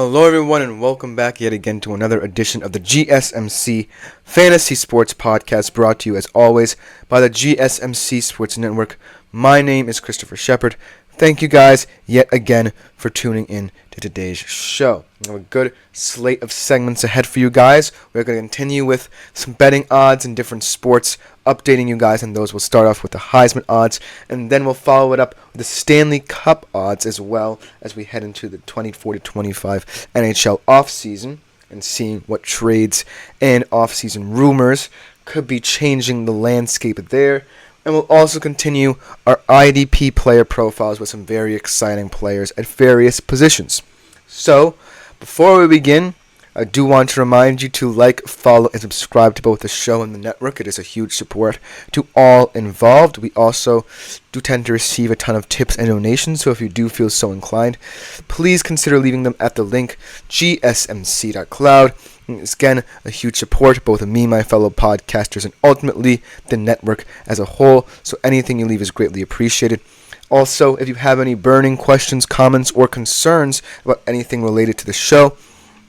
Hello everyone and welcome back yet again to another edition of the GSMC Fantasy Sports Podcast, brought to you as always by the GSMC Sports Network. My name is Christopher Shepard. Thank you guys yet again for tuning in to today's show. We have a good slate of segments ahead for you guys. We're going to continue with some betting odds in different sports, updating you guys on those. We'll start off with the Heisman odds, and then we'll follow it up with the Stanley Cup odds as well as we head into the 24-25 NHL offseason and seeing what trades and offseason rumors could be changing the landscape there. And we'll also continue our IDP player profiles with some very exciting players at various positions. So, before we begin, I do want to remind you to like, follow, and subscribe to both the show and the network. It is a huge support to all involved. We also do tend to receive a ton of tips and donations, so if you do feel so inclined, please consider leaving them at the link gsmc.cloud. It's again a huge support, both of me, my fellow podcasters, and ultimately the network as a whole, so anything you leave is greatly appreciated. Also, if you have any burning questions, comments, or concerns about anything related to the show,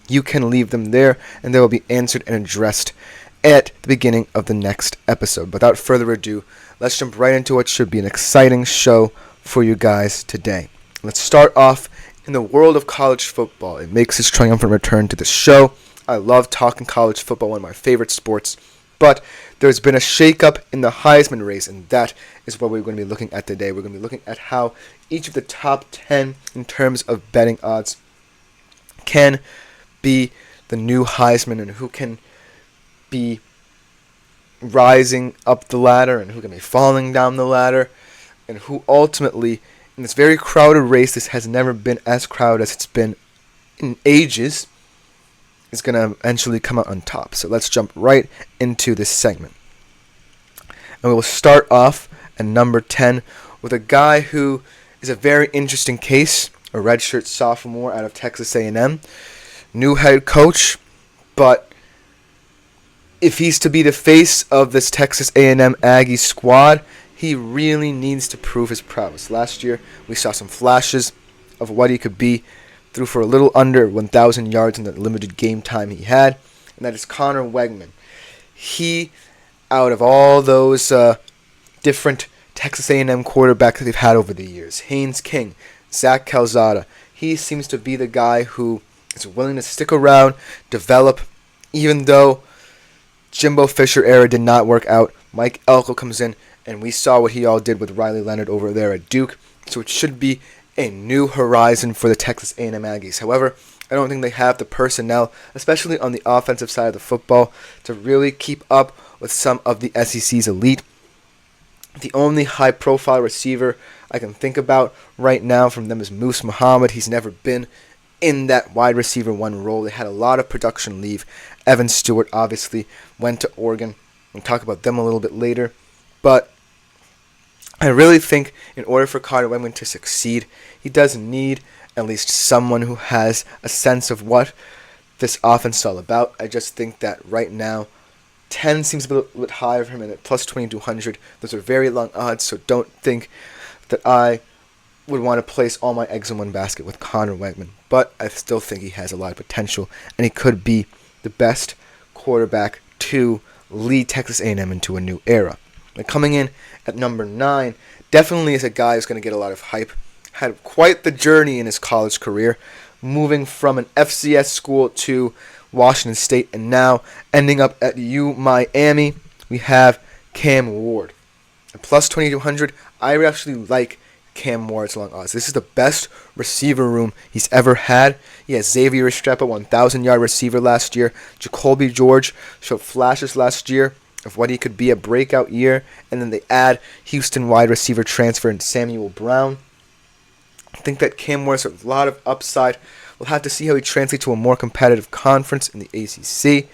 you can leave them there, and they will be answered and addressed at the beginning of the next episode. Without further ado, let's jump right into what should be an exciting show for you guys today. Let's start off in the world of college football. It makes its triumphant return to the show. I love talking college football, one of my favorite sports, but there's been a shakeup in the Heisman race, and that is what we're going to be looking at today. We're going to be looking at how each of the top 10 in terms of betting odds can be the new Heisman, and who can be rising up the ladder and who can be falling down the ladder, and who ultimately, in this very crowded race, this has never been as crowded as it's been in ages, is going to eventually come out on top. So let's jump right into this segment. And we will start off at number 10 with a guy who is a very interesting case, a redshirt sophomore out of Texas A&M. New head coach, but if he's to be the face of this Texas A&M Aggie squad, he really needs to prove his prowess. Last year, we saw some flashes of what he could be. Threw for a little under 1,000 yards in the limited game time he had, and that is Connor Wegman. He, out of all those different Texas A&M quarterbacks that they've had over the years, Haynes King, Zach Calzada, he seems to be the guy who is willing to stick around, develop, even though Jimbo Fisher era did not work out. Mike Elko comes in, and we saw what he all did with Riley Leonard over there at Duke, so it should be a new horizon for the Texas A&M Aggies. However, I don't think they have the personnel, especially on the offensive side of the football, to really keep up with some of the SEC's elite. The only high-profile receiver I can think about right now from them is Moose Muhammad. He's never been in that wide receiver one role. They had a lot of production leave. Evan Stewart obviously went to Oregon. We'll talk about them a little bit later. But I really think in order for Connor Wegman to succeed, he does need at least someone who has a sense of what this offense is all about. I just think that right now, 10 seems a little bit higher for him, and at plus 2,200, those are very long odds, so don't think that I would want to place all my eggs in one basket with Connor Wegman. But I still think he has a lot of potential, and he could be the best quarterback to lead Texas A&M into a new era. And coming in at number 9, definitely is a guy who's going to get a lot of hype. Had quite the journey in his college career, moving from an FCS school to Washington State, and now ending up at Miami. We have Cam Ward. At plus 2,200, I actually like Cam Ward's long odds. This is the best receiver room he's ever had. He has Xavier Restrepo, 1,000-yard receiver last year. Jacoby George showed flashes last year of what he could be, a breakout year, and then they add Houston wide receiver transfer and Samuel Brown. I think that Cam Ward has a lot of upside. We'll have to see how he translates to a more competitive conference in the ACC.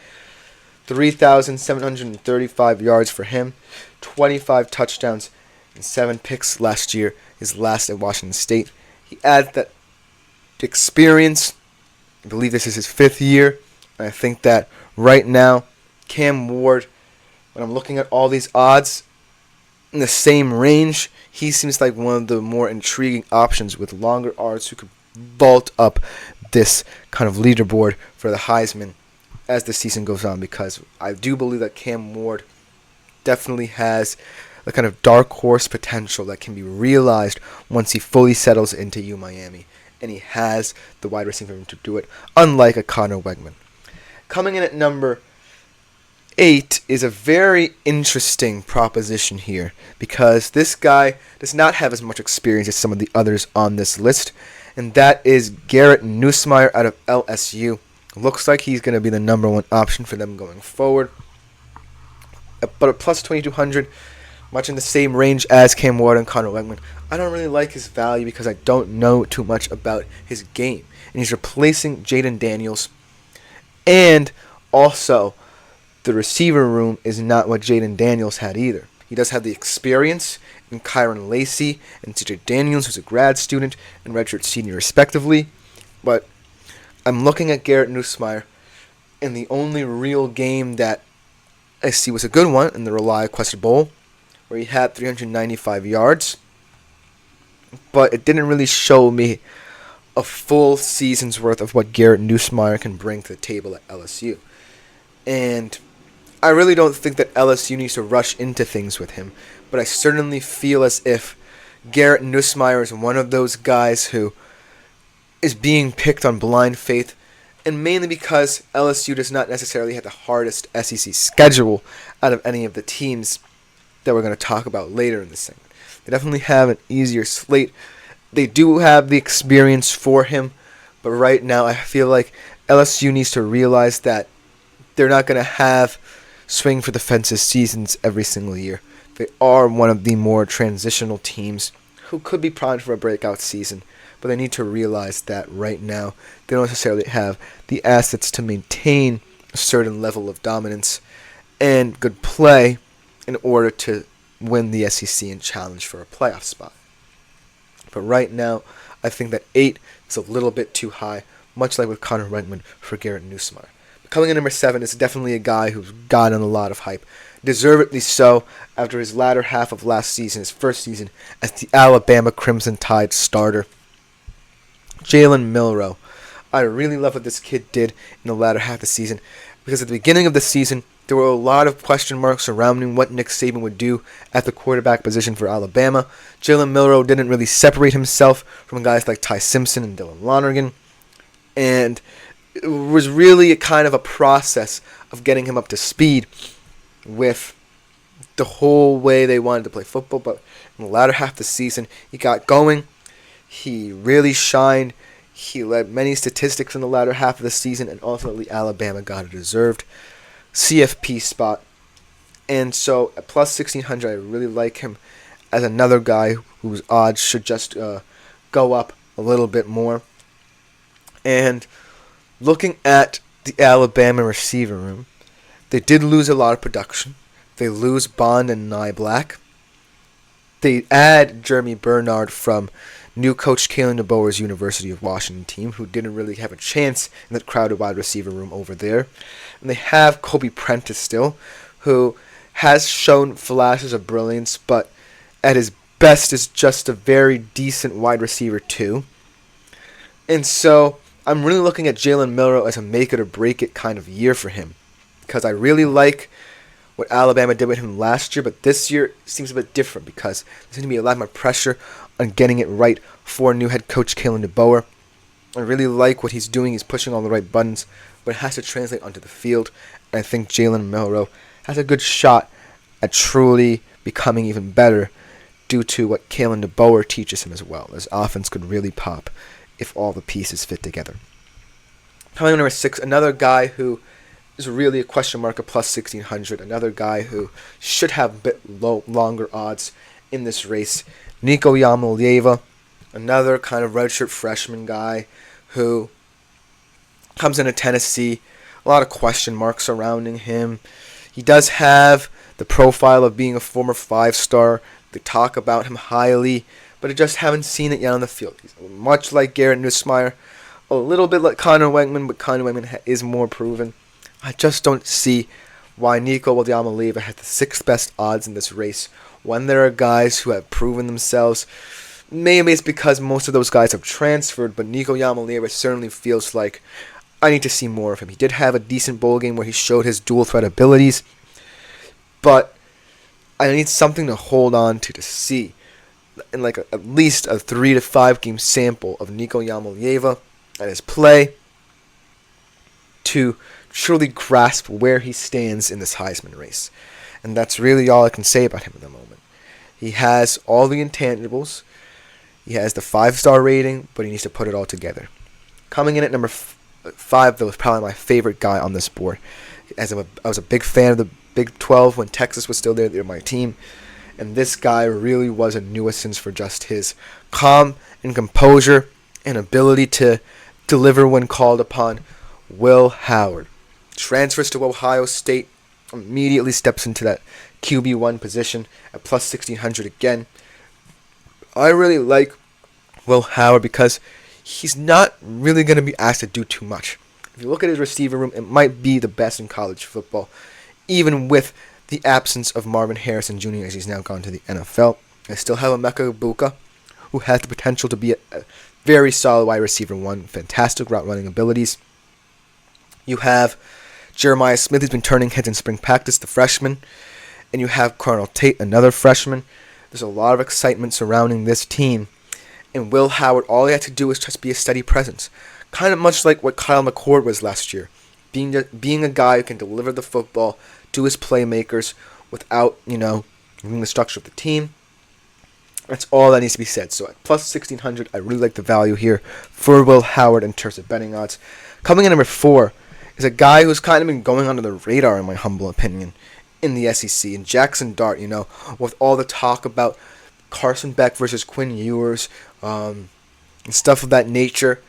3,735 yards for him, 25 touchdowns, and 7 picks last year, his last at Washington State. He adds that experience. I believe this is his 5th year, and I think that right now, Cam Ward, when I'm looking at all these odds in the same range, he seems like one of the more intriguing options with longer odds who could vault up this kind of leaderboard for the Heisman as the season goes on, because I do believe that Cam Ward definitely has the kind of dark horse potential that can be realized once he fully settles into Miami, and he has the wide receiver room to do it, unlike a Connor Wegman. Coming in at number 8 is a very interesting proposition here, because this guy does not have as much experience as some of the others on this list, and that is Garrett Nussmeier out of LSU. Looks like he's going to be the number 1 option for them going forward. But at plus 2,200, much in the same range as Cam Ward and Connor Wegman, I don't really like his value because I don't know too much about his game. And he's replacing Jaden Daniels. And also, the receiver room is not what Jaden Daniels had either. He does have the experience in Kyron Lacey and CJ Daniels, who's a grad student and redshirt senior respectively. But I'm looking at Garrett Nussmeier, and the only real game that I see was a good one in the Rely Quest Bowl, where he had 395 yards. But it didn't really show me a full season's worth of what Garrett Nussmeier can bring to the table at LSU. And I really don't think that LSU needs to rush into things with him, but I certainly feel as if Garrett Nussmeier is one of those guys who is being picked on blind faith, and mainly because LSU does not necessarily have the hardest SEC schedule out of any of the teams that we're going to talk about later in the segment. They definitely have an easier slate. They do have the experience for him, but right now I feel like LSU needs to realize that they're not going to have swing for the fences seasons every single year. They are one of the more transitional teams who could be primed for a breakout season, but they need to realize that right now they don't necessarily have the assets to maintain a certain level of dominance and good play in order to win the SEC and challenge for a playoff spot. But right now, I think that 8 is a little bit too high, much like with Connor Wegman for Garrett Nussmeier. Coming in number 7 is definitely a guy who's gotten a lot of hype, deservedly so, after his latter half of last season, his first season as the Alabama Crimson Tide starter. Jalen Milroe. I really love what this kid did in the latter half of the season, because at the beginning of the season, there were a lot of question marks surrounding what Nick Saban would do at the quarterback position for Alabama. Jalen Milroe didn't really separate himself from guys like Ty Simpson and Dylan Lonergan, and it was really a kind of a process of getting him up to speed with the whole way they wanted to play football. But in the latter half of the season, he got going. He really shined. He led many statistics in the latter half of the season, and ultimately Alabama got a deserved CFP spot. And so at plus 1,600, I really like him as another guy whose odds should just go up a little bit more. And looking at the Alabama receiver room, they did lose a lot of production. They lose Bond and Nye Black. They add Jeremy Bernard from new coach Kalen DeBoer's University of Washington team, who didn't really have a chance in that crowded wide receiver room over there. And they have Kobe Prentice still, who has shown flashes of brilliance, but at his best is just a very decent wide receiver too. And so I'm really looking at Jalen Milroe as a make it or break it kind of year for him, because I really like what Alabama did with him last year, but this year seems a bit different because there's going to be a lot more pressure on getting it right for new head coach Kalen DeBoer. I really like what he's doing. He's pushing all the right buttons, but it has to translate onto the field. And I think Jalen Milroe has a good shot at truly becoming even better due to what Kalen DeBoer teaches him as well. His offense could really pop if all the pieces fit together. Coming in number 6, another guy who is really a question mark at plus 1,600. Another guy who should have a bit longer odds in this race. Nico Yamalieva, another kind of redshirt freshman guy who comes into Tennessee. A lot of question marks surrounding him. He does have the profile of being a former 5-star. They talk about him highly, but I just haven't seen it yet on the field. He's much like Garrett Nussmeier, a little bit like Connor Wegman, but Connor Wegman is more proven. I just don't see why Nico Yamalieva has the 6th best odds in this race when there are guys who have proven themselves Maybe it's because most of those guys have transferred, but Nico Yamalieva certainly feels like I need to see more of him. He did have a decent bowl game where he showed his dual threat abilities, but I need something to hold on to see. In like at least a 3 to 5 game sample of Nico Yamalieva and his play to truly grasp where he stands in this Heisman race. And that's really all I can say about him at the moment. He has all the intangibles. He has the 5-star rating, but he needs to put it all together. Coming in at number 5, though, was probably my favorite guy on this board. I was a big fan of the Big 12 when Texas was still there. They were my team. And this guy really was a nuisance for just his calm and composure and ability to deliver when called upon. Will Howard transfers to Ohio State, immediately steps into that QB1 position at plus 1,600 again. I really like Will Howard because he's not really going to be asked to do too much. If you look at his receiver room, it might be the best in college football, even with the absence of Marvin Harrison Jr. as he's now gone to the NFL. I still have Emeka Egbuka, who has the potential to be a very solid wide receiver one, fantastic route running abilities. You have Jeremiah Smith, who's been turning heads in spring practice, the freshman. And you have Colonel Tate, another freshman. There's a lot of excitement surrounding this team. And Will Howard, all he had to do was just be a steady presence. Kind of much like what Kyle McCord was last year. Being a guy who can deliver the football to his playmakers without, ruining the structure of the team. That's all that needs to be said. So at plus 1,600, I really like the value here for Will Howard in terms of betting odds. Coming in number 4 is a guy who's kind of been going under the radar, in my humble opinion, in the SEC. And Jackson Dart, with all the talk about Carson Beck versus Quinn Ewers and stuff of that nature,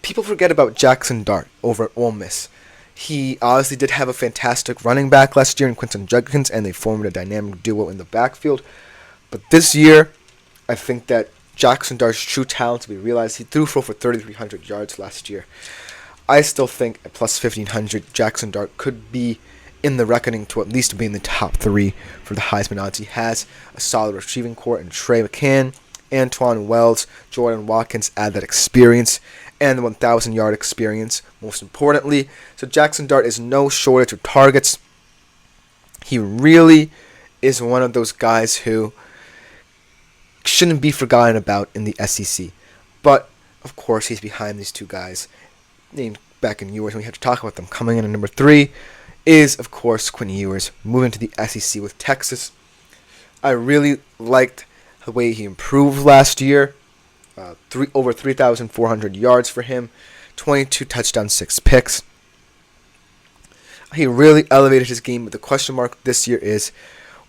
people forget about Jackson Dart over at Ole Miss. He obviously did have a fantastic running back last year in Quinton Judkins, and they formed a dynamic duo in the backfield. But this year, I think that Jackson Dart's true talent to be realized. He threw for 3,300 yards last year. I still think at plus 1,500, Jackson Dart could be in the reckoning to at least be in the top 3 for the Heisman odds. He has a solid receiving core in Trey McCann, Antoine Wells, Jordan Watkins add that experience and the 1,000-yard experience, most importantly. So Jackson Dart is no shortage of targets. He really is one of those guys who shouldn't be forgotten about in the SEC. But, of course, he's behind these two guys named Beck and Ewers, and we have to talk about them. Coming in at number 3 is, of course, Quinn Ewers, moving to the SEC with Texas. I really liked the way he improved last year. Over 3,400 yards for him, 22 touchdowns, 6 picks. He really elevated his game, but the question mark this year is,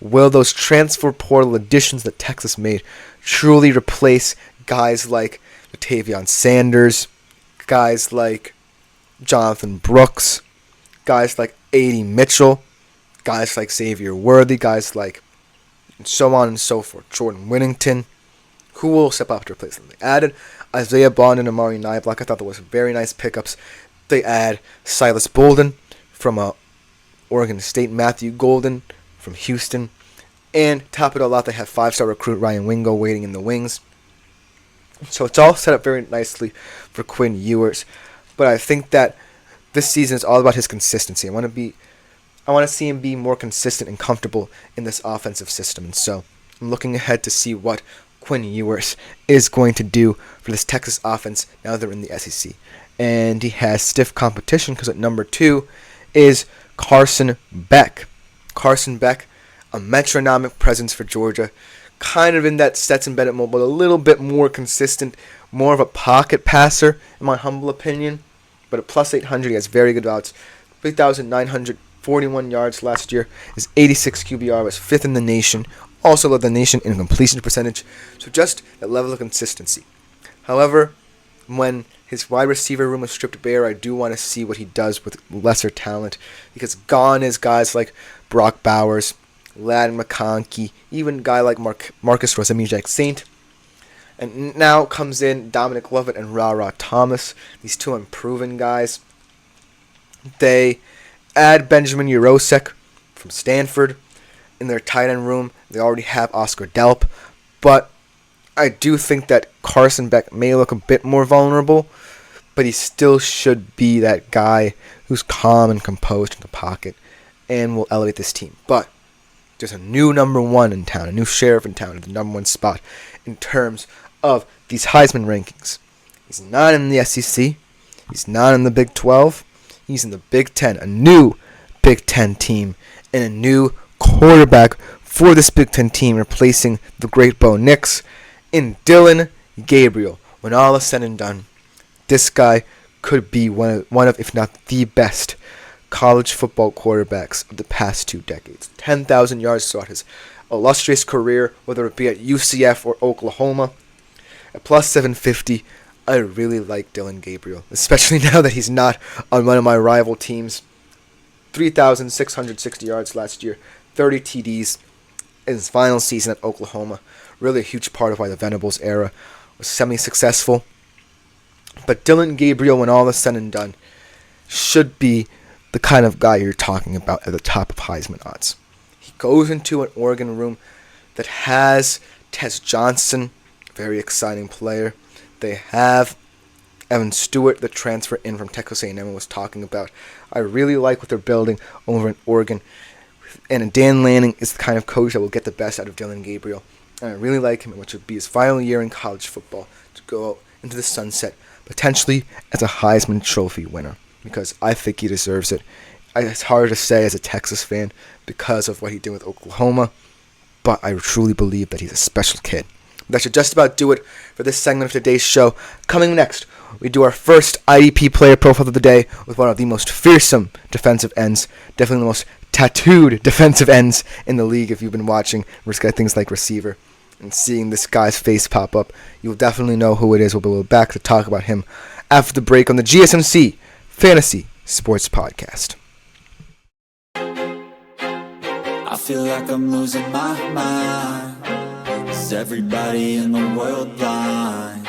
will those transfer portal additions that Texas made truly replace guys like Latavion Sanders, guys like Jonathan Brooks, guys like A.D. Mitchell, guys like Xavier Worthy, guys like and so on and so forth, Jordan Whittington? Who will step up to replace them? They added Isaiah Bond and Amari Niblack. I thought that was very nice pickups. They add Silas Bolden from Oregon State, Matthew Golden from Houston, and top it all out, they have 5-star recruit Ryan Wingo waiting in the wings. So it's all set up very nicely for Quinn Ewers. But I think that this season is all about his consistency. I want to see him be more consistent and comfortable in this offensive system. And so I'm looking ahead to see what Quinn Ewers is going to do for this Texas offense now they're in the SEC. And he has stiff competition because at number 2 is Carson Beck. Carson Beck, a metronomic presence for Georgia, kind of in that Stetson Bennett mold, but a little bit more consistent, more of a pocket passer, in my humble opinion. But at plus 800, he has very good odds. 3,941 yards last year. His 86 QBR was 5th in the nation. Also led the nation in completion percentage. So just that level of consistency. However, when his wide receiver room is stripped bare, I do want to see what he does with lesser talent. Because gone is guys like Brock Bowers, Ladd McConkey, even a guy like Marcus Rosemy-Jacksaint. And now comes in Dominic Lovett and Ra Thomas, these two unproven guys. They add Benjamin Urosek from Stanford in their tight end room. They already have Oscar Delp, but I do think that Carson Beck may look a bit more vulnerable, but he still should be that guy who's calm and composed in the pocket and will elevate this team. But there's a new number one in town, a new sheriff in town at the number one spot in terms of these Heisman rankings. He's not in the SEC. He's not in the Big 12. He's in the Big 10, a new Big 10 team, and a new quarterback for this Big 10 team, replacing the great Bo Nix in Dillon Gabriel. When all is said and done, this guy could be one of, if not the best, college football quarterbacks of the past 2 decades. 10,000 yards throughout his illustrious career, whether it be at UCF or Oklahoma. At plus 750, I really like Dillon Gabriel, especially now that he's not on one of my rival teams. 3,660 yards last year, 30 TDs in his final season at Oklahoma. Really a huge part of why the Venables era was semi-successful. But Dillon Gabriel, when all is said and done, should be the kind of guy you're talking about at the top of Heisman odds. He goes into an Oregon room that has Tez Johnson, very exciting player. They have Evan Stewart, the transfer in from Texas A&M, was talking about. I really like what they're building over in Oregon. And Dan Lanning is the kind of coach that will get the best out of Dillon Gabriel. And I really like him in what should be his final year in college football to go out into the sunset, potentially as a Heisman Trophy winner, because I think he deserves it. It's hard to say as a Texas fan because of what he did with Oklahoma, but I truly believe that he's a special kid. That should just about do it for this segment of today's show. Coming next, we do our first IDP player profile of the day with one of the most fearsome defensive ends, definitely the most tattooed defensive ends in the league. If you've been watching things like receiver and seeing this guy's face pop up, you'll definitely know who it is. We'll be back to talk about him after the break on the GSMC Fantasy Sports Podcast. I feel like I'm losing my mind. Is everybody in the world blind?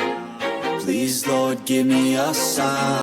Please, Lord, give me a sign.